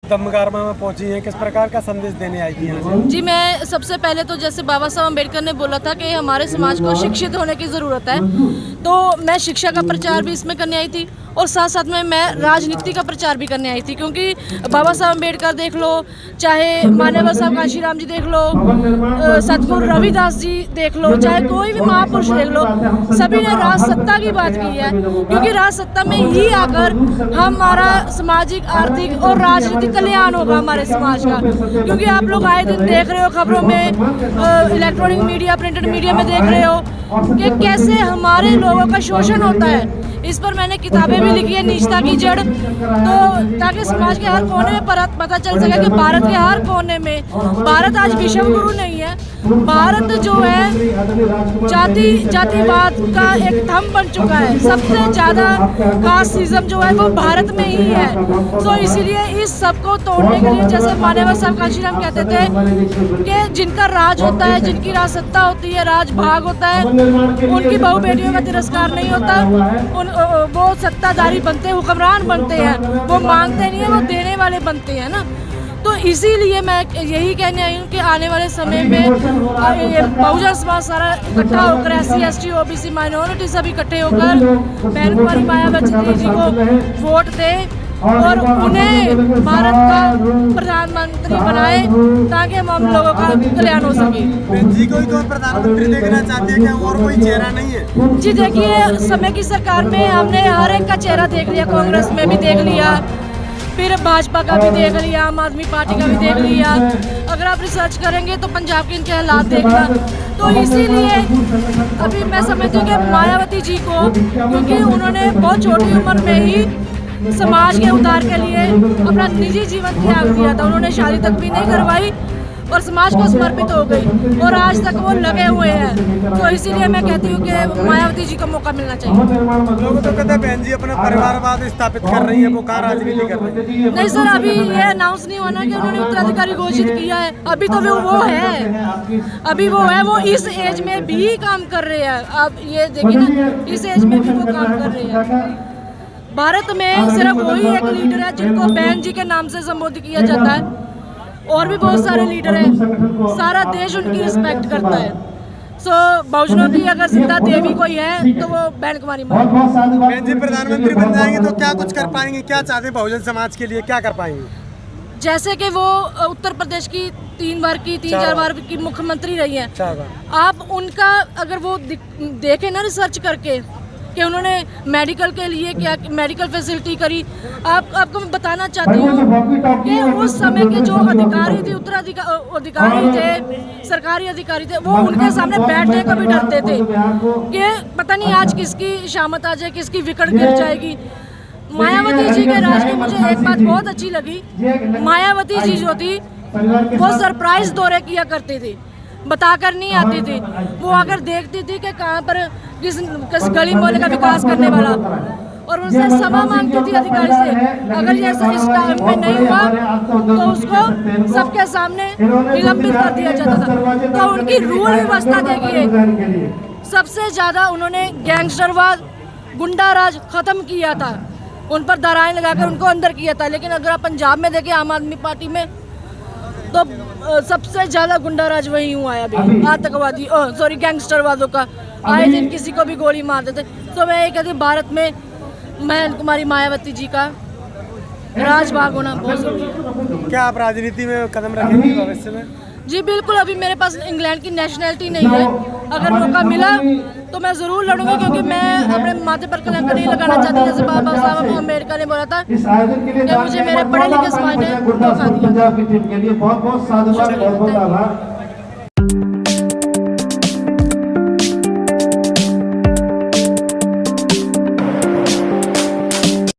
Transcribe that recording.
दमगारमा में पहुंची हैं, किस प्रकार का संदेश देने आई थी यहाँ? जी, मैं सबसे पहले तो जैसे बाबा साहब अम्बेडकर ने बोला था कि हमारे समाज को शिक्षित होने की ज़रूरत है, तो मैं शिक्षा का प्रचार भी इसमें करने आई थी और साथ साथ में मैं राजनीति का प्रचार भी करने आई थी। क्योंकि बाबा साहब अम्बेडकर देख लो, चाहे मान्यवर साहब कांशीराम जी देख लो, सतगुरु रविदास जी देख लो, चाहे कोई भी महापुरुष देख लो, सभी ने राजसत्ता की बात की है। क्योंकि राजसत्ता में ही आकर हमारा सामाजिक, आर्थिक और राजनीतिक कल्याण होगा हमारे समाज का। क्योंकि आप लोग आए दिन देख रहे हो खबरों में, इलेक्ट्रॉनिक मीडिया, प्रिंटेड मीडिया में देख रहे हो कि कैसे हमारे लोगों का शोषण होता है। इस पर मैंने किताबें भी लिखी है, नीचता की जड़, तो ताकि समाज के हर कोने में पता चल सके कि भारत के हर कोने में, भारत आज विश्व गुरु नहीं है, भारत जो है जातिवाद का एक थंब बन चुका है। सबसे ज़्यादा कास्टिज्म जो है वो भारत में ही है। तो इसीलिए इस सब को तोड़ने के लिए, जैसे मान्यवर साहब कांशीराम कहते थे कि जिनका राज होता है, जिनकी राज सत्ता होती है, राज भाग होता है, उनकी बहू बेटियों का तिरस्कार नहीं होता, वो सत्ताधारी बनते हैं, हुक्मरान बनते हैं, वो मांगते नहीं है, वो देने वाले बनते हैं ना। तो इसीलिए मैं यही कहने आई हूँ कि आने वाले समय में बहुजन समाज सारा इकट्ठा होकर, SC ST OBC माइनॉरिटी सब इकट्ठे होकर बहन कुमारी मायावती जी को वोट दे और उन्हें भारत का प्रधानमंत्री बनाए ताकि हम लोगों का कल्याण हो सके। जी को तो प्रधानमंत्री देखना चाहते हैं, क्या और कोई चेहरा नहीं है? जी देखिए, समय की सरकार में हमने हर एक का चेहरा देख लिया, कांग्रेस में भी देख लिया, फिर भाजपा का भी देख लिया, आम आदमी पार्टी का भी देख लिया। अगर आप रिसर्च करेंगे तो पंजाब के इनके हालात देखना। तो इसीलिए अभी मैं समझती हूँ कि मायावती जी को, क्योंकि उन्होंने बहुत छोटी उम्र में ही समाज के उद्धार के लिए अपना निजी जीवन त्याग दिया था। उन्होंने शादी तक भी नहीं करवाई और समाज को समर्पित हो गई और आज तक वो लगे हुए हैं। तो इसीलिए मैं कहती हूँ कि मायावती जी को मौका मिलना चाहिए। लोग तो कहते हैं बहन जी अपना परिवारवाद स्थापित कर रही है, वो कहाँ राजनीति कर रही है? नहीं सर, अभी ये अनाउंस नहीं होना कि उन्होंने उत्तराधिकारी घोषित किया है। अभी तो वो है, अभी वो है, वो इस एज में भी काम कर रहे हैं। आप ये देखिए ना, इस एज में भी वो काम कर रहे हैं। भारत में सिर्फ वही एक लीडर है जिनको बहन जी के नाम से संबोधित किया जाता है, और भी बहुत सारे लीडर हैं, सारा देश उनकी रिस्पेक्ट करता है। बहुजनों की अगर जिंदा देवी कोई है तो वो बहन कुमारी माँ। बहन जी प्रधानमंत्री बन जाएंगे तो क्या कुछ कर पाएंगे? क्या चाहते हैं बहुजन समाज के लिए, क्या कर पाएंगे? जैसे कि वो उत्तर प्रदेश की 3-4 बार की मुख्यमंत्री रही है, आप उनका अगर वो देखें ना रिसर्च करके कि उन्होंने मेडिकल के लिए क्या मेडिकल फैसिलिटी करी। आपको मैं बताना चाहती हूँ कि उस समय के जो अधिकारी थे, उत्तराधिकारी थे, सरकारी अधिकारी थे, वो उनके सामने बैठने को भी डरते थे कि पता नहीं आज किसकी शामत आ जाए, किसकी विकेट गिर जाएगी। मायावती जी के राज में मुझे एक बात बहुत अच्छी लगी, मायावती जी जो थी वो सरप्राइज दौरे किया करती थी, बताकर नहीं आती थी। वो अगर देखती थी कि कहाँ पर किस गली मोहल्ले का विकास करने वाला, और उनसे क्षमा मांगती थी अधिकारी से। अगर ये इस टाइम में नहीं हुआ तो उसको सबके सामने निलंबित कर दिया जाता था। तो उनकी रूल व्यवस्था देखिए, सबसे ज़्यादा उन्होंने गैंगस्टरवाद, गुंडाराज खत्म किया था, उन पर धाराएं लगाकर उनको अंदर किया था। लेकिन अगर आप पंजाब में देखें आम आदमी पार्टी में, तो सबसे ज्यादा गुंडाराज वही हुआ है अभी, आतंकवादी गैंगस्टरवादों का। आए दिन किसी को भी गोली मार देते। तो मैं ये कहती हूँ, भारत में बहन कुमारी मायावती जी का राजभाग होना बहुत जरूरी है। क्या आप राजनीति में कदम रखेंगे भविष्य में? जी बिल्कुल, अभी मेरे पास इंग्लैंड की नेशनैलिटी नहीं है, अगर मौका मिला तो मैं ज़रूर लड़ूंगी, क्योंकि मैं अपने माथे पर कलंक नहीं लगाना चाहती। जैसे बाबा साहब अम्बेडकर ने बोला था कि मुझे मेरे पढ़े लिखे समाज ने धोखा दिया।